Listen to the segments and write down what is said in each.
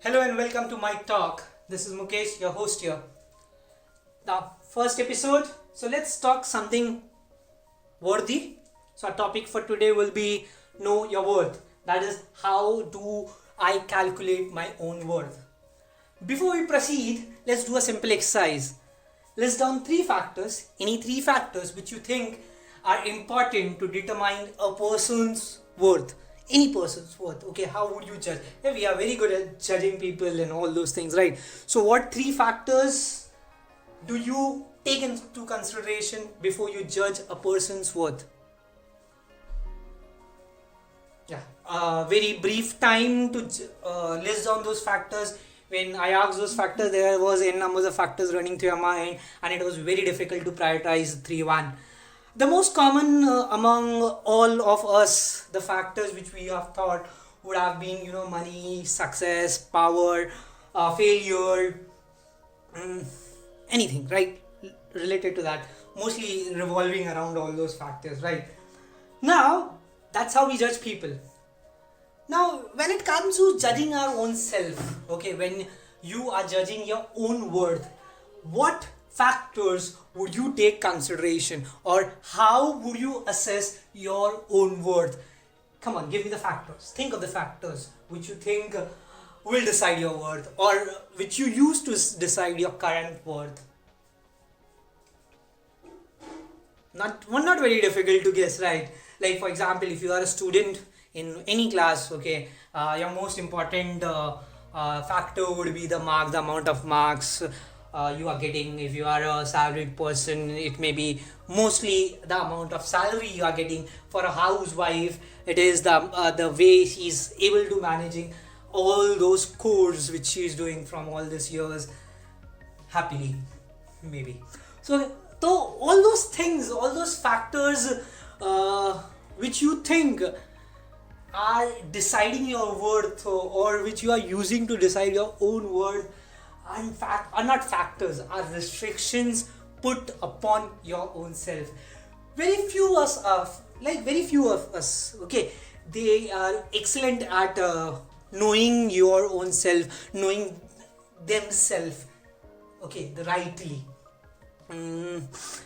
Hello and welcome to my talk. This is Mukesh, your host here. Now, first episode. So let's talk something worthy. So our topic for today will be know your worth. That is, how do I calculate my own worth? Before we proceed, let's do a simple exercise. List down three factors, any three factors which you think are important to determine a person's worth. Any person's worth. Okay, how would you judge? Yeah, we are very good at judging people and all those things, right? So what three factors do you take into consideration before you judge a person's worth? Yeah, very brief time to list down those factors. When I asked those factors, there was n numbers of factors running through your mind, and it was very difficult to prioritize 3-1. The most common among all of us, the factors which we have thought would have been, money, success, power, failure, anything, right? Related to that, mostly revolving around all those factors, right? Now, that's how we judge people. Now, when it comes to judging our own self, okay, when you are judging your own worth, what factors would you take consideration, or how would you assess your own worth? Come on, give me the factors. Think of the factors which you think will decide your worth, or which you use to decide your current worth. Not very difficult to guess, right? Like, for example, if you are a student in any class, okay, your most important factor would be the marks, the amount of marks you are getting. If you are a salaried person, it may be mostly the amount of salary you are getting. For a housewife, it is the way she's able to managing all those chores which she is doing from all these years happily, maybe. So all those things, all those factors which you think are deciding your worth, or which you are using to decide your own worth, are not factors, are restrictions put upon your own self. Very few of us, okay, they are excellent at knowing your own self, knowing themselves, okay, the rightly.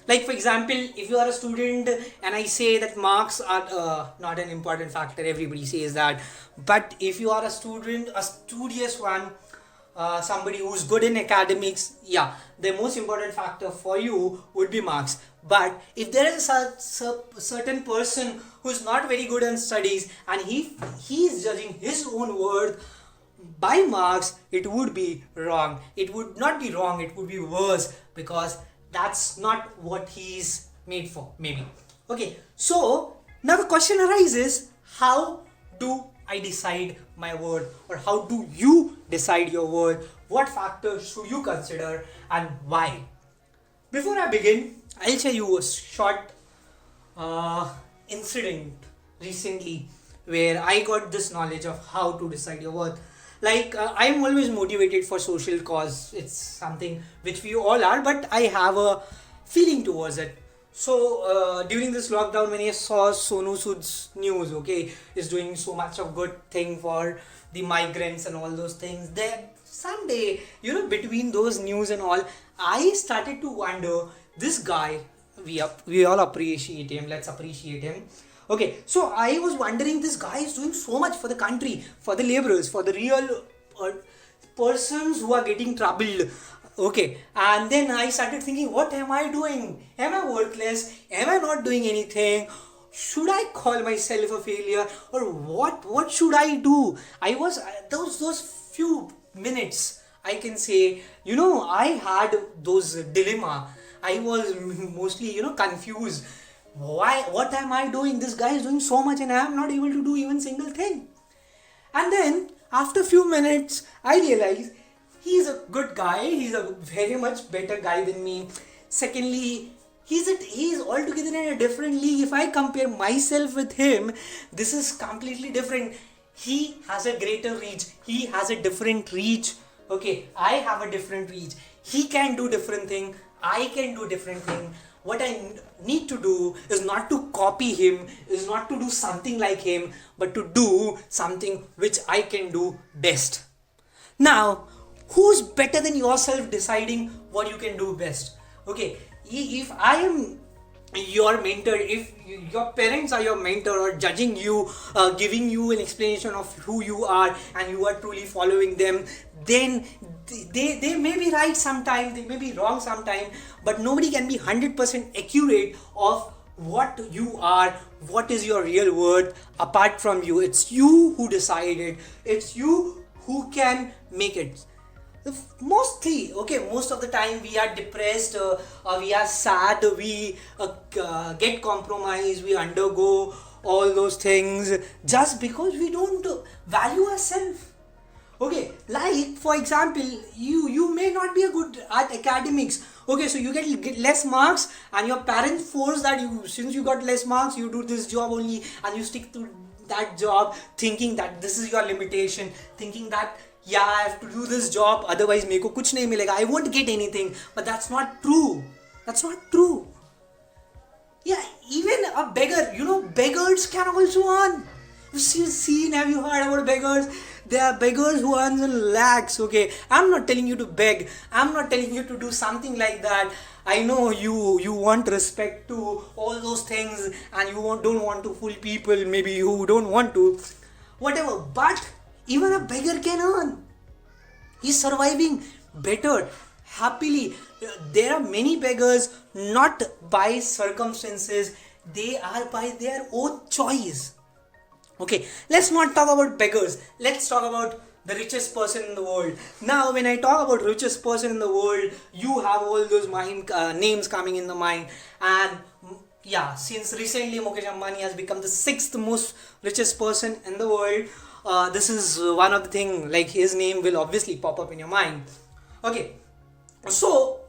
Like, for example, if you are a student and I say that marks are not an important factor, everybody says that. But if you are a student, a studious one, somebody who's good in academics, yeah, the most important factor for you would be marks. But if there is a certain person who's not very good in studies and he is judging his own worth by marks, it would be wrong. It would not be wrong, it would be worse, because that's not what he's made for, maybe. Okay, so now the question arises, how do I decide my worth, or how do you decide your worth? What factors should you consider and why? Before I begin, I'll share you a short incident recently where I got this knowledge of how to decide your worth. Like, I'm always motivated for social cause. It's something which we all are, but I have a feeling towards it. So during this lockdown, when I saw Sonu Sood's news, okay, is doing so much of good thing for the migrants and all those things, then someday, between those news and all, I started to wonder, this guy, we all appreciate him, let's appreciate him. Okay, so I was wondering, this guy is doing so much for the country, for the laborers, for the real persons who are getting troubled. Okay, and then I started thinking, what am I doing? Am I worthless? Am I not doing anything? Should I call myself a failure? Or what should I do? I was, those few minutes, I can say, I had those dilemma. I was mostly, confused. What am I doing? This guy is doing so much and I am not able to do even single thing. And then after a few minutes, I realized he's a good guy. He's a very much better guy than me. Secondly, he's altogether in a different league. If I compare myself with him, this is completely different. He has a greater reach. He has a different reach. Okay, I have a different reach. He can do different thing. I can do different thing. What I need to do is not to copy him, is not to do something like him, but to do something which I can do best. Now, who's better than yourself deciding what you can do best? Okay, if I am your mentor, if your parents are your mentor or judging you, giving you an explanation of who you are and you are truly following them, then they may be right sometime, they may be wrong sometime, but nobody can be 100% accurate of what you are, what is your real worth apart from you. It's you who decided, it's you who can make it. Mostly, okay, most of the time we are depressed, we are sad, we get compromised, we undergo all those things just because we don't value ourselves. Okay, like for example, you may not be a good at academics. Okay, so you get less marks and your parents force that you, since you got less marks, you do this job only and you stick to that job, thinking that this is your limitation, thinking that yeah, I have to do this job, otherwise मेरे को कुछ नहीं मिलेगा, I won't get anything. But that's not true. That's not true. Yeah, even a beggar, beggars can also earn. Have you heard about beggars? There are beggars who earn in lakhs. Okay, I'm not telling you to beg. I'm not telling you to do something like that. I know you want respect to all those things, and you don't want to fool people. Maybe you don't want to, whatever. But even a beggar can earn. He's surviving better, happily. There are many beggars not by circumstances, they are by their own choice. Okay, let's not talk about beggars. Let's talk about the richest person in the world. Now, when I talk about richest person in the world, you have all those names coming in the mind. And yeah, since recently Mukesh Ambani has become the 6th most richest person in the world, this is one of the things, like his name will obviously pop up in your mind. Okay, so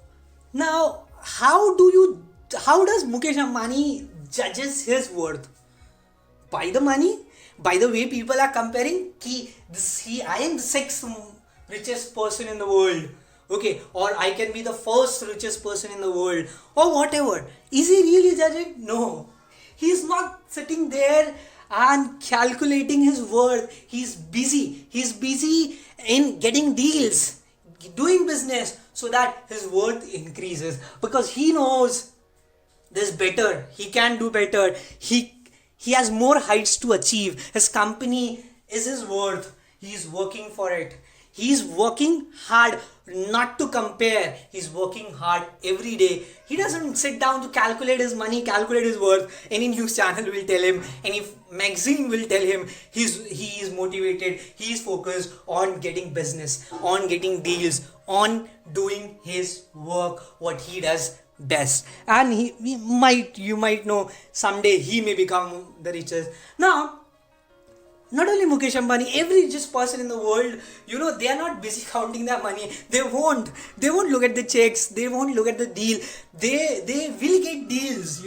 now how does Mukesh Ambani judges his worth? By the money? By the way people are comparing, I am the 6th richest person in the world. Okay, or I can be the 1st richest person in the world, or whatever. Is he really judging? No. He's not sitting there and calculating his worth. He's busy. He's busy in getting deals, doing business, so that his worth increases, because he knows there's better. He can do better. He has more heights to achieve. His company is his worth. He's working for it. He's working hard, not to compare. He's working hard every day. He doesn't sit down to calculate his money, calculate his worth. Any news channel will tell him, any magazine will tell him he is motivated, he is focused on getting business, on getting deals, on doing his work, what he does best. And you might know, someday he may become the richest. Now, not only Mukesh Ambani, every richest person in the world, they are not busy counting their money. They won't look at the checks. They won't look at the deal. They will get deals.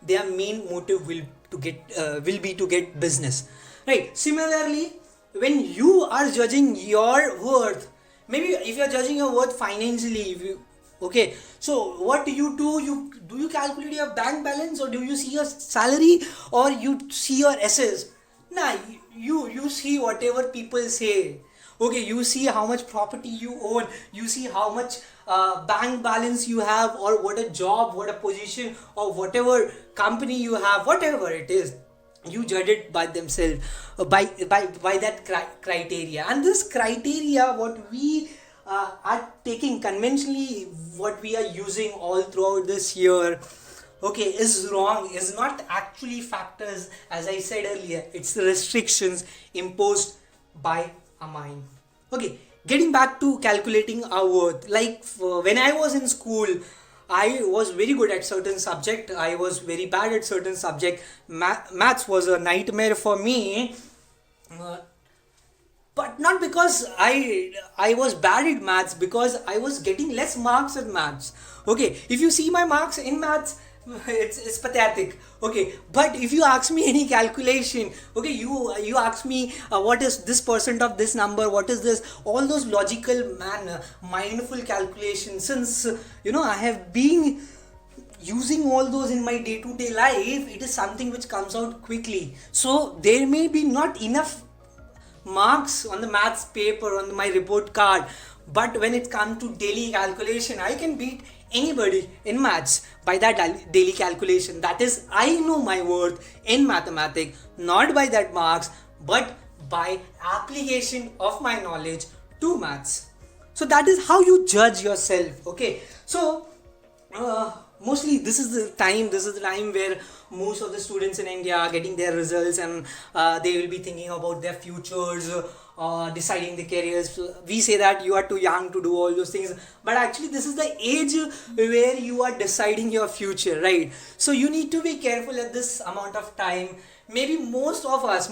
Their main motive will be to get business. Right. Similarly, when you are judging your worth, maybe if you are judging your worth financially, okay, so what do? Do you calculate your bank balance, or do you see your salary, or you see your assets? Nah, you see whatever people say. Okay, you see how much property you own, you see how much bank balance you have, or what a job, what a position, or whatever company you have, whatever it is. You judge it by themselves, by that criteria. And this criteria, what we are taking conventionally, what we are using all throughout this year, okay, is wrong, is not actually factors. As I said earlier, it's the restrictions imposed by our mind. Okay, getting back to calculating our worth, like when I was in school, I was very good at certain subject, I was very bad at certain subject. Maths was a nightmare for me, but not because I was bad at maths, because I was getting less marks in maths. Okay, if you see my marks in maths, it's pathetic. Okay, but if you ask me any calculation, okay, you ask me what is this percent of this number, what is this, all those logical mindful calculations, since I have been using all those in my day-to-day life, it is something which comes out quickly. So there may be not enough marks on the maths paper on my report card, but when it comes to daily calculation, I can beat anybody in maths by that daily calculation. That is, I know my worth in mathematics, not by that marks, but by application of my knowledge to maths. So that is how you judge yourself. Okay, so mostly this is the time where most of the students in India are getting their results, and they will be thinking about their futures, deciding the careers. We say that you are too young to do all those things, but actually this is the age where you are deciding your future, right? So you need to be careful at this amount of time. Maybe most of us,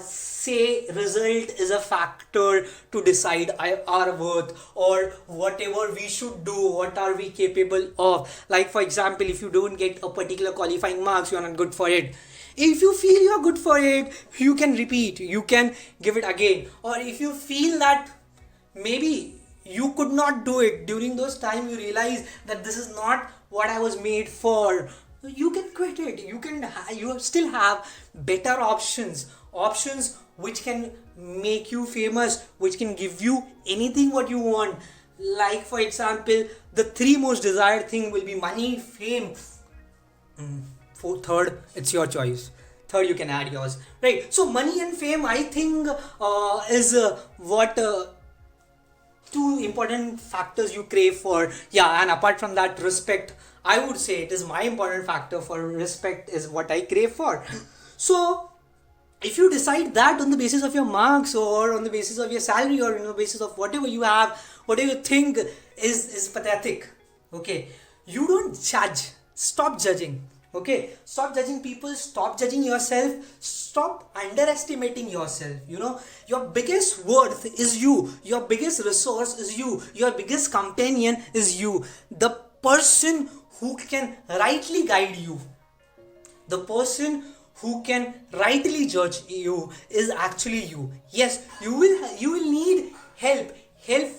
say result is a factor to decide our worth, or whatever we should do, what are we capable of. Like for example, if you don't get a particular qualifying marks, you are not good for it. If you feel you are good for it, you can repeat, you can give it again. Or if you feel that maybe you could not do it, during those time you realize that this is not what I was made for, you can quit it. You still have better options which can make you famous, which can give you anything what you want. Like for example, the three most desired thing will be money, fame. For third, it's your choice. Third, you can add yours, right? So money and fame, I think, is what two important factors you crave for. Yeah, and apart from that, respect, I would say it is my important factor. For respect is what I crave for. So if you decide that on the basis of your marks, or on the basis of your salary, or on the basis of whatever you have, whatever you think is pathetic, okay, you don't judge. Stop judging. Okay, stop judging people, stop judging yourself, stop underestimating yourself. Your biggest worth is you, your biggest resource is you, your biggest companion is you. The person who can rightly guide you, the person who can rightly judge you is actually you. Yes, you will need help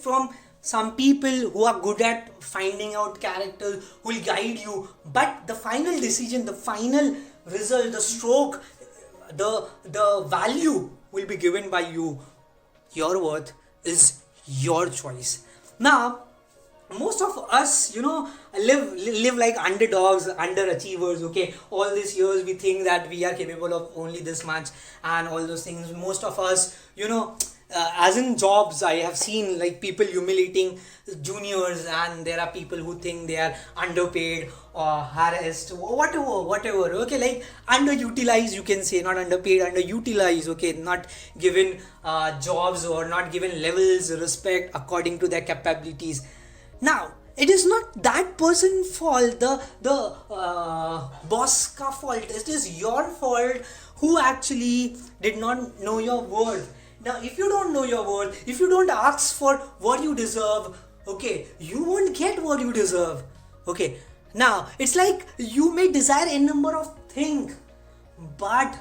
from some people who are good at finding out characters, who will guide you, but the final decision, the final result, the stroke, the value will be given by you. Your worth is your choice. Now most of us, live like underdogs, underachievers. Okay, all these years we think that we are capable of only this much and all those things. Most of us, as in jobs, I have seen like people humiliating juniors, and there are people who think they are underpaid or harassed, whatever. Okay, like underutilized, you can say, not underpaid, underutilized. Okay, not given jobs, or not given levels, respect according to their capabilities. Now, it is not that person's fault, the boss ka fault. It is your fault who actually did not know your worth. Now, if you don't know your worth, if you don't ask for what you deserve, okay, you won't get what you deserve. Okay, now it's like you may desire a number of things, but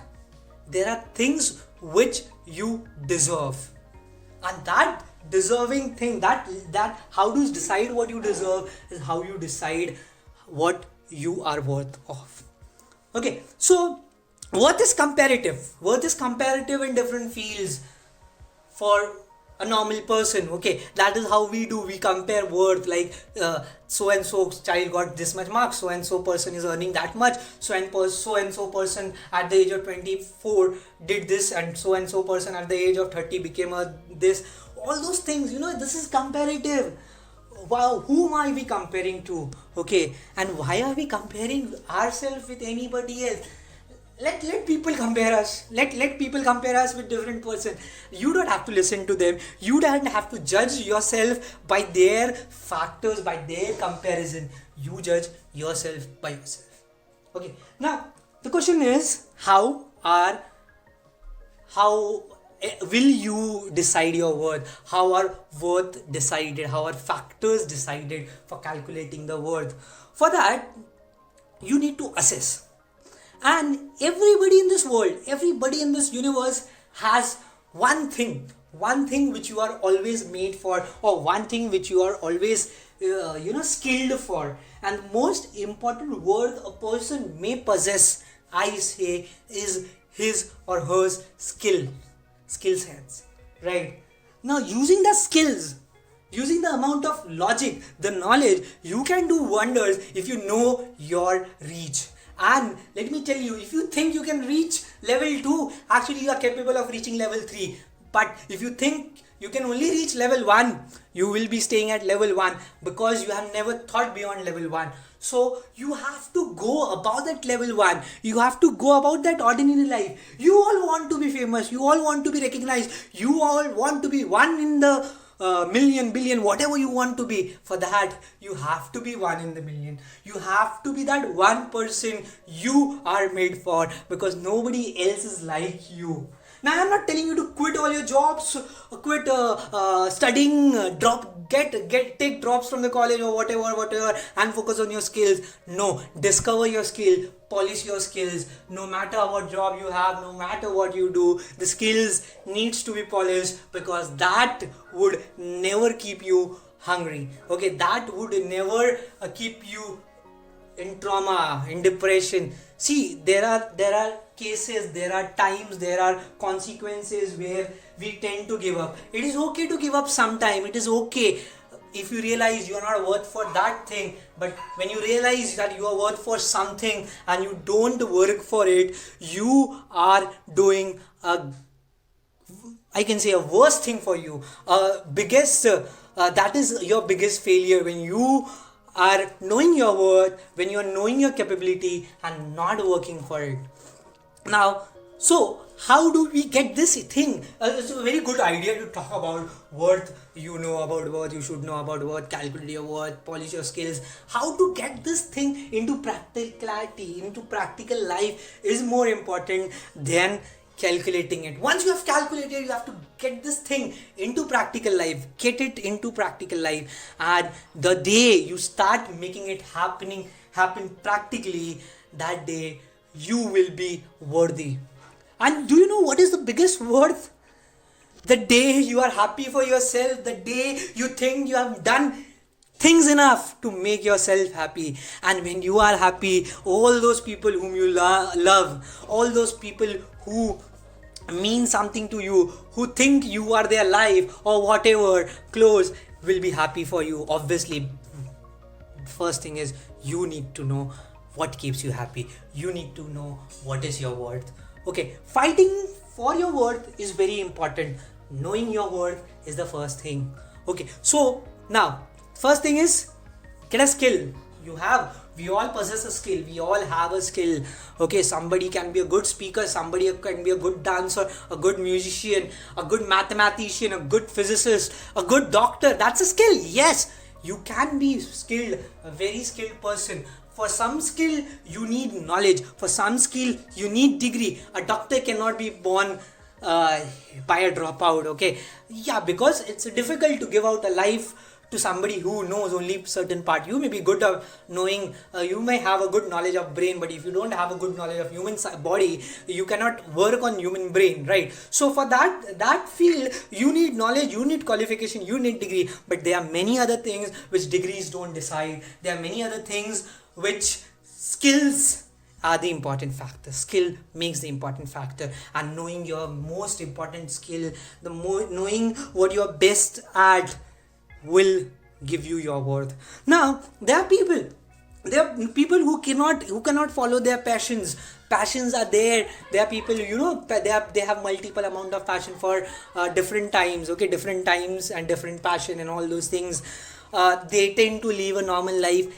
there are things which you deserve, and that deserving thing, that how to decide what you deserve is how you decide what you are worth of. Okay, so worth is comparative in different fields. For a normal person, okay, that is how we compare worth. Like so and so child got this much marks, so and so person is earning that much, so and so person at the age of 24 did this, and so person at the age of 30 became this. All those things, this is comparative. Wow, whom are we comparing to? Okay, and why are we comparing ourselves with anybody else? Let people compare us. Let people compare us with different person. You don't have to listen to them. You don't have to judge yourself by their factors, by their comparison. You judge yourself by yourself. Okay. Now the question is, how will you decide your worth? How are worth decided? How are factors decided for calculating the worth? For that, you need to assess. And everybody in this world, everybody in this universe has one thing which you are always made for, or one thing which you are always skilled for. And most important worth a person may possess, I say, is his or her skill. skill sets, right? Now, using the skills, using the amount of logic, the knowledge, you can do wonders if you know your reach. And let me tell you, if you think you can reach level 2, actually you are capable of reaching level 3. But if you think you can only reach level 1, you will be staying at level 1 because you have never thought beyond level 1. So you have to go about that level 1. You have to go about that ordinary life. You all want to be famous. You all want to be recognized. You all want to be one in the million, billion, whatever you want to be. For that, you have to be one in the million. You have to be that one person you are made for, because nobody else is like you. Now, I'm not telling you to quit all your jobs, quit studying, take drops from the college or whatever, and focus on your skills. No, discover your skill, polish your skills. No matter what job you have, no matter what you do, the skills needs to be polished, because that would never keep you hungry. Okay, that would never keep you in trauma, in depression. See, there are cases, there are times, there are consequences where we tend to give up. It is okay to give up sometime. It is okay if you realize you are not worth for that thing. But when you realize that you are worth for something and you don't work for it, you are doing I can say a worst thing for you. That is your biggest failure, when you are knowing your worth, when you are knowing your capability and not working for it. Now, so how do we get this thing? It's a very good idea to talk about worth. You know about worth, you should know about worth, calculate your worth, polish your skills. How to get this thing into practicality, into practical life is more important than calculating it. Once you have calculated, you have to get this thing into practical life, and the day you start making it happen practically, that day you will be worthy. And do you know what is the biggest worth? The day you are happy for yourself, the day you think you have done things enough to make yourself happy. And when you are happy, all those people whom you love, all those people who mean something to you, who think you are their life or whatever, close, will be happy for you. Obviously, first thing is you need to know what keeps you happy. You need to know what is your worth. Okay, fighting for your worth is very important. Knowing your worth is the first thing. Okay, so now first thing is get a skill. We all possess a skill. We all have a skill. Okay, somebody can be a good speaker, somebody can be a good dancer, a good musician, a good mathematician, a good physicist, a good doctor. That's a skill. Yes, you can be skilled, a very skilled person. For some skill, you need knowledge. For some skill, you need degree. A doctor cannot be born by a dropout. Okay, yeah, because it's difficult to give out a life to somebody who knows only certain part. You may be good at knowing, you may have a good knowledge of brain, but if you don't have a good knowledge of human body, you cannot work on human brain, right? So for that field, you need knowledge, you need qualification, you need degree. But there are many other things which degrees don't decide. There are many other things which skills are the important factor. Skill makes the important factor, and knowing your most important skill, knowing what you're best at, will give you your worth. Now, there are people who cannot follow their passions. Passions are there. There are people, they have multiple amount of passion for different times. Okay, different times and different passion and all those things. They tend to live a normal life.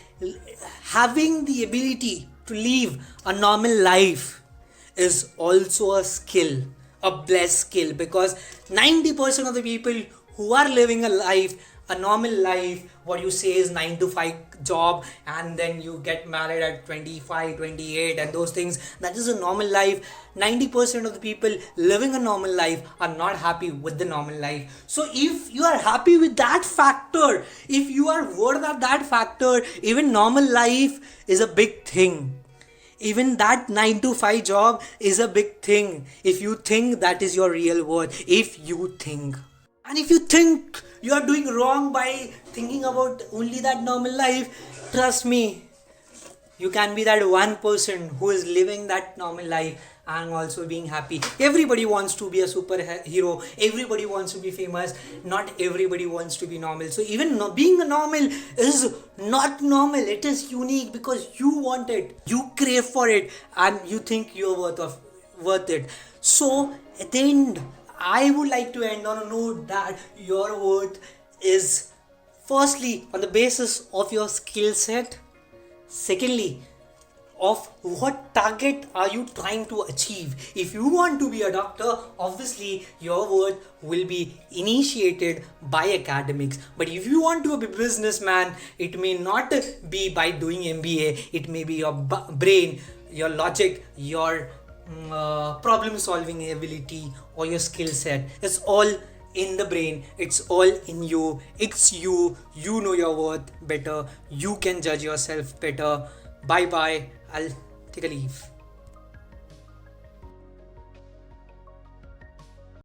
Having the ability to live a normal life is also a skill, a blessed skill, because 90% of the people who are living a normal life, what you say is 9 to 5 job, and then you get married at 25, 28 and those things. That is a normal life. 90% of the people living a normal life are not happy with the normal life. So if you are happy with that factor, if you are worth of that factor, even normal life is a big thing. Even that 9 to 5 job is a big thing. If you think that is your real worth, if you think. And if you think you are doing wrong by thinking about only that normal life, trust me, you can be that one person who is living that normal life and also being happy. Everybody wants to be a superhero, everybody wants to be famous, not everybody wants to be normal. So even being normal is not normal, it is unique because you want it, you crave for it, and you think you're worth it. So at the end, I would like to end on a note that your worth is firstly on the basis of your skill set, secondly of what target are you trying to achieve. If you want to be a doctor, obviously your worth will be initiated by academics. But if you want to be a businessman, it may not be by doing MBA, it may be your brain, your logic, your problem solving ability, or your skill set. It's all in the brain, it's all in you, it's you know your worth better, you can judge yourself better. Bye bye, I'll take a leave.